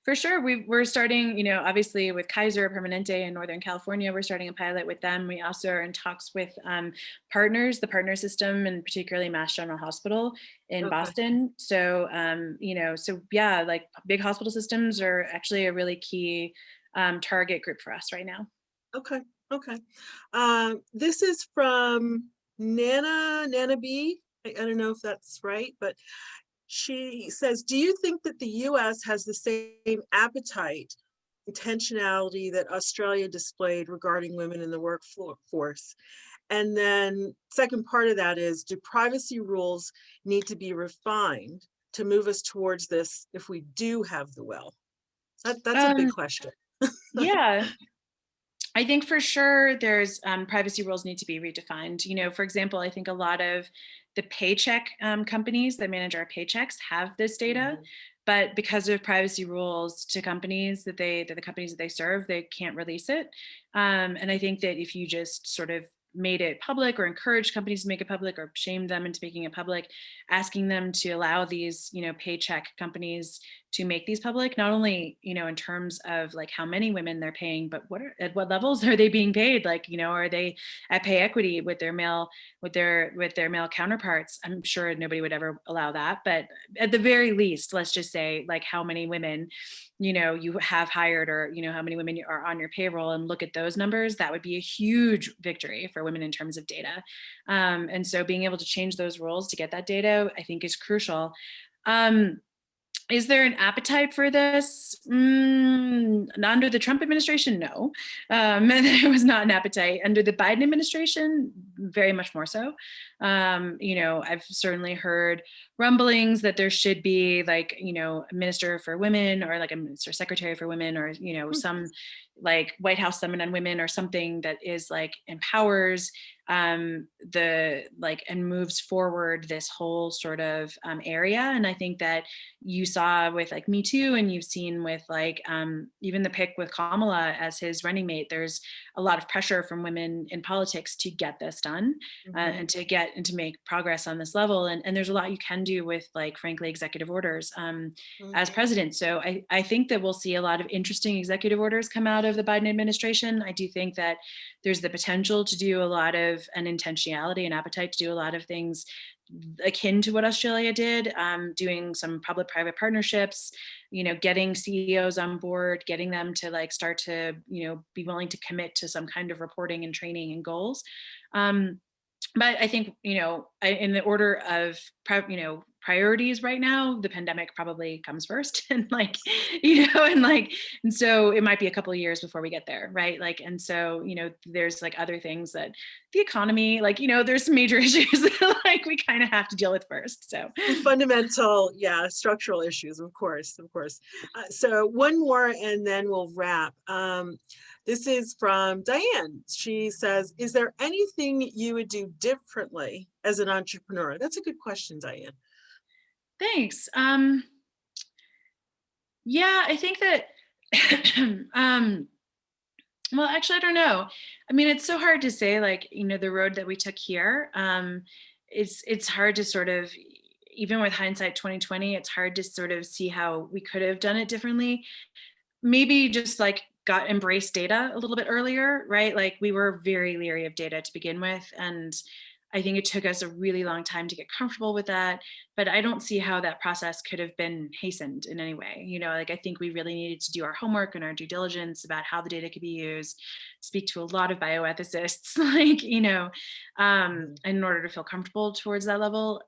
For sure. We're starting, obviously with Kaiser Permanente in Northern California, we're starting a pilot with them. We also are in talks with partners, the partner system, and particularly Mass General Hospital in Okay. Boston. So, so yeah, like big hospital systems are actually a really key target group for us right now. Okay. Okay. This is from Nana B. I don't know if that's right, but she says, do you think that the US has the same appetite, intentionality that Australia displayed regarding women in the workforce? And then second part of that is, do privacy rules need to be refined to move us towards this if we do have the will? That's a big question. Yeah. I think for sure there's privacy rules need to be redefined. For example, I think a lot of the paycheck companies that manage our paychecks have this data, but because of privacy rules to companies that the companies that they serve, they can't release it. And I think that if you just sort of made it public or encouraged companies to make it public or shamed them into making it public, asking them to allow these, paycheck companies to make these public, not only, in terms of like how many women they're paying, but at what levels are they being paid? Like, are they at pay equity with their male counterparts? I'm sure nobody would ever allow that, but at the very least, let's just say like how many women, you have hired, or, how many women are on your payroll, and look at those numbers. That would be a huge victory for women in terms of data. And so being able to change those rules to get that data, I think is crucial. Is there an appetite for this? Under the Trump administration, no. There was not an appetite. Under the Biden administration, very much more so. I've certainly heard rumblings that there should be like, a minister for women, or like a minister secretary for women, or, some like White House Summit on Women, or something that is like empowers and moves forward this whole sort of area. And I think that you saw with like Me Too, and you've seen with like even the pick with Kamala as his running mate, there's a lot of pressure from women in politics to get this done and to make progress on this level. And there's a lot you can do with like, frankly, executive orders as president. So I think that we'll see a lot of interesting executive orders come out of the Biden administration. I do think that there's the potential to do a lot of an intentionality and appetite to do a lot of things akin to what Australia did, doing some public-private partnerships, getting CEOs on board, getting them to like start to, be willing to commit to some kind of reporting and training and goals. But I think, in the order of, priorities right now, the pandemic probably comes first, and like, and so it might be a couple of years before we get there, right? Like, and so, there's like other things that the economy, like, there's some major issues that like we kind of have to deal with first. So fundamental, structural issues, of course. So one more, and then we'll wrap. This is from Diane. She says, is there anything you would do differently as an entrepreneur? That's a good question, Diane. Thanks. Yeah, I think that, well, actually, I don't know. I mean, it's so hard to say, like, the road that we took here, it's hard to sort of, even with hindsight 2020, it's hard to sort of see how we could have done it differently. Maybe just like embraced data a little bit earlier, right? Like we were very leery of data to begin with. And I think it took us a really long time to get comfortable with that, but I don't see how that process could have been hastened in any way. Like I think we really needed to do our homework and our due diligence about how the data could be used, speak to a lot of bioethicists, like, in order to feel comfortable towards that level.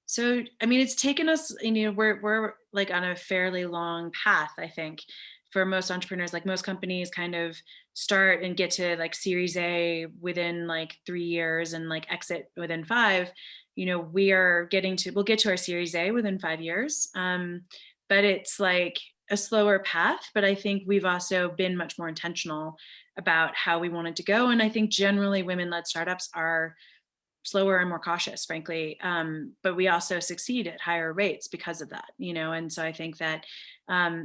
So, I mean, it's taken us, we're like on a fairly long path, I think, for most entrepreneurs. Like most companies kind of start and get to like Series A within like 3 years and like exit within 5. We'll get to our Series A within 5 years. But it's like a slower path. But I think we've also been much more intentional about how we wanted to go. And I think generally women-led startups are slower and more cautious, frankly. But we also succeed at higher rates because of that, and so I think that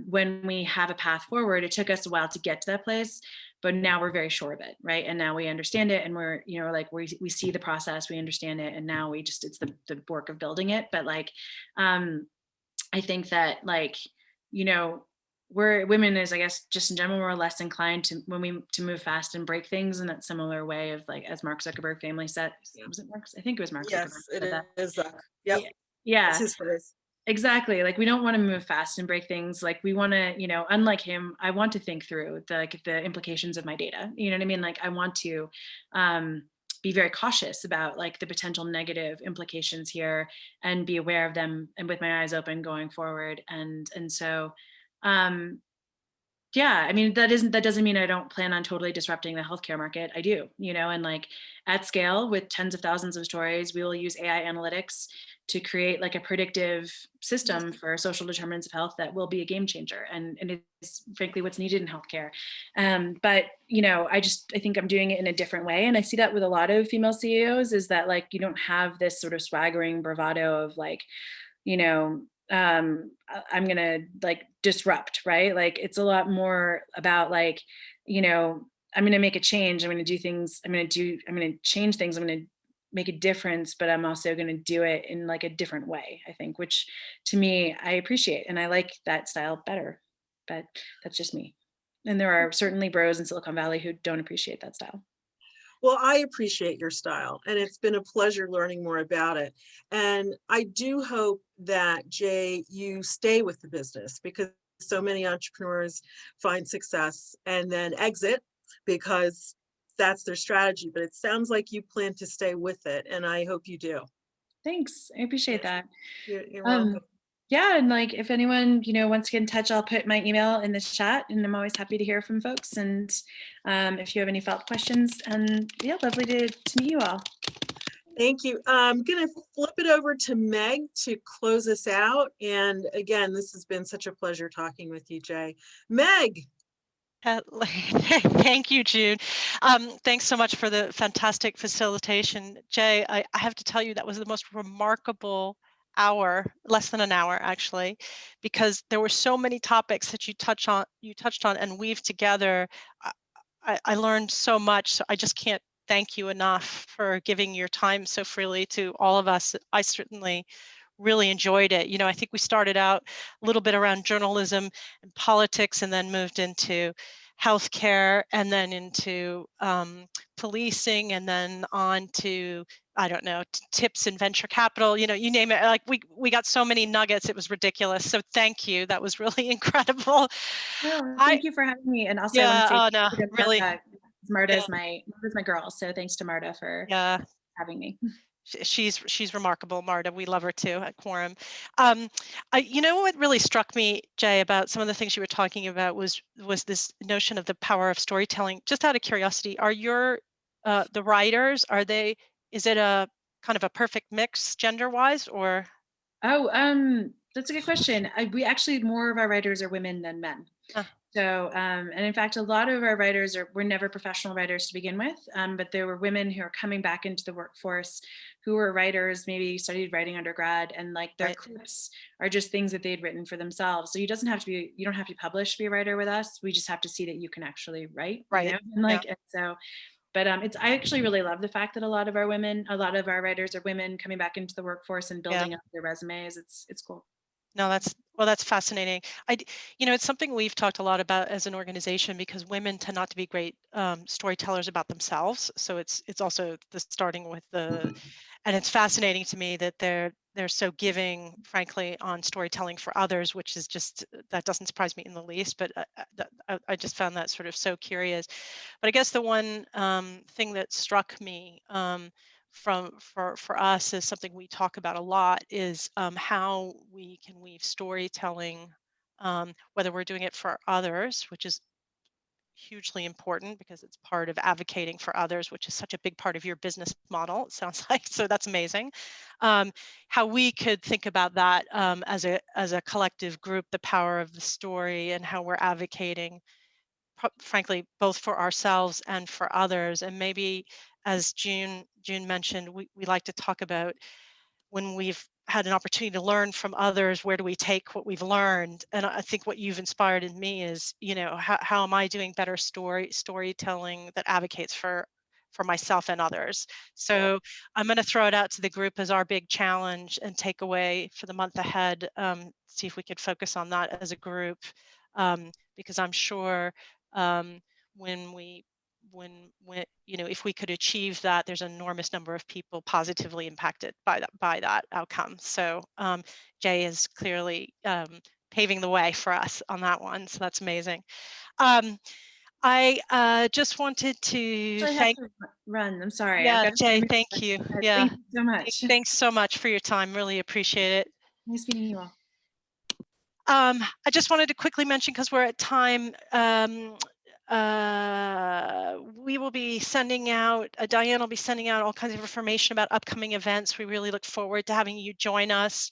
when we have a path forward, it took us a while to get to that place, but now we're very sure of it, right? And now we understand it, and we're, like we see the process, we understand it, and now it's the work of building it. But like, I think that like, you know, we're women is, I guess, just in general, we're less inclined to to move fast and break things in that similar way of like, as Mark Zuckerberg famously said, Yeah. was it Mark? I think it was Mark Zuckerberg Yes, it said that. is. Yep, Yeah. that's Yeah. his phrase. Exactly. Like we don't want to move fast and break things. Like we want to, unlike him, I want to think through the implications of my data. You know what I mean? Like I want to um, be very cautious about like the potential negative implications here and be aware of them and with my eyes open going forward. And so um, yeah, I mean that doesn't mean I don't plan on totally disrupting the healthcare market. I do, and like at scale with tens of thousands of stories, we will use AI analytics to create like a predictive system for social determinants of health that will be a game changer, and it is frankly what's needed in healthcare. But I think I'm doing it in a different way, and I see that with a lot of female CEOs is that like you don't have this sort of swaggering bravado of like I'm gonna like disrupt, right? Like it's a lot more about like, I'm gonna make a change. I'm gonna do things. I'm gonna change things. I'm gonna make a difference, but I'm also gonna do it in like a different way, I think, which to me I appreciate and I like that style better. But that's just me. And there are certainly bros in Silicon Valley who don't appreciate that style. Well, I appreciate your style, and it's been a pleasure learning more about it. And I do hope that, Jay, you stay with the business because so many entrepreneurs find success and then exit because that's their strategy. But it sounds like you plan to stay with it, and I hope you do. Thanks. I appreciate Yes, that. you're Um, welcome. yeah, and like if anyone, wants to get in touch, I'll put my email in the chat and I'm always happy to hear from folks. And if you have any follow-up questions, and yeah, lovely to meet you all. Thank you. I'm going to flip it over to Meg to close us out. And again, this has been such a pleasure talking with you, Jay. Meg. Thank you, June. Thanks so much for the fantastic facilitation. Jay, I have to tell you that was the most remarkable hour, less than an hour actually, because there were so many topics that you touched on and weaved together. I learned so much. So I just can't thank you enough for giving your time so freely to all of us. I certainly really enjoyed it. I think we started out a little bit around journalism and politics and then moved into healthcare and then into policing and then on to, I don't know, tips in venture capital, you name it. Like we got so many nuggets, it was ridiculous. So thank you. That was really incredible. No, I, thank you for having me. And also I want to yeah, say oh no, thank you to really, Marta. Marta yeah, is my girl. So thanks to Marta for yeah. having me. She's remarkable, Marta. We love her too at Quorum. What really struck me, Jay, about some of the things you were talking about was this notion of the power of storytelling. Just out of curiosity, are your the writers, is it a kind of a perfect mix gender-wise or? Oh, that's a good question. We actually, more of our writers are women than men. Uh, So, and in fact, a lot of our writers were never professional writers to begin with, but there were women who are coming back into the workforce who were writers, maybe studied writing undergrad, and like their right, clips are just things that they'd written for themselves. So you don't have to be published to be a writer with us. We just have to see that you can actually write, right, and yeah. like, and so, but I actually really love the fact that a lot of our writers are women coming back into the workforce and Yeah. building up their resumes. It's cool. No, that's fascinating. It's something we've talked a lot about as an organization because women tend not to be great storytellers about themselves. So it's also the starting with and it's fascinating to me that they're so giving, frankly, on storytelling for others, which is just that doesn't surprise me in the least. But I just found that sort of so curious. But I guess the one thing that struck me for us is something we talk about a lot is how we can weave storytelling, whether we're doing it for others, which is hugely important because it's part of advocating for others, which is such a big part of your business model, it sounds like. So that's amazing. How we could think about that as a collective group, the power of the story and how we're advocating frankly, both for ourselves and for others. And maybe, as June mentioned, we like to talk about when we've had an opportunity to learn from others, where do we take what we've learned? And I think what you've inspired in me is, how am I doing better storytelling that advocates for for myself and others. So I'm going to throw it out to the group as our big challenge and takeaway for the month ahead. See if we could focus on that as a group, because I'm sure when if we could achieve that, there's an enormous number of people positively impacted by that outcome. So Jay is clearly paving the way for us on that one. So that's amazing. I just wanted to I have thank. to run. I'm sorry. Yeah, I've got Jay, thank you. Yeah, Thank you so much. thanks so much for your time. Really appreciate it. Nice meeting you all. I just wanted to quickly mention, because we're at time, we will be sending out, Diane will be sending out all kinds of information about upcoming events. We really look forward to having you join us.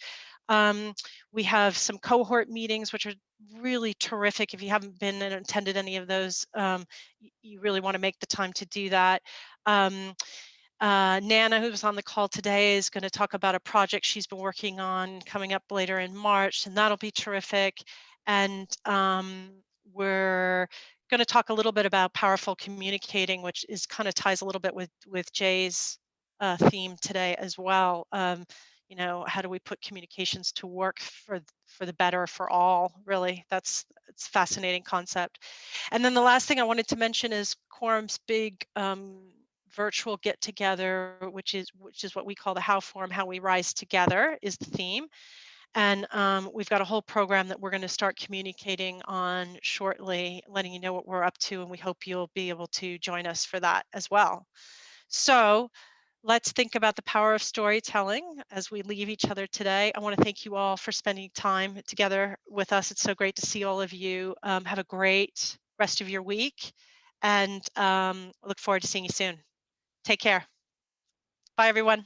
We have some cohort meetings, which are really terrific. If you haven't been and attended any of those, you really want to make the time to do that. Nana, who was on the call today, is going to talk about a project she's been working on coming up later in March, and that'll be terrific. And we're going to talk a little bit about powerful communicating, which is kind of ties a little bit with Jay's theme today as well. How do we put communications to work for the better for all? Really, it's a fascinating concept. And then the last thing I wanted to mention is Quorum's big virtual get together, which is what we call the How Forum, How We Rise Together is the theme. And we've got a whole program that we're going to start communicating on shortly, letting you know what we're up to, and we hope you'll be able to join us for that as well. So let's think about the power of storytelling as we leave each other today. I want to thank you all for spending time together with us. It's so great to see all of you. Have a great rest of your week, and look forward to seeing you soon. Take care. Bye, everyone.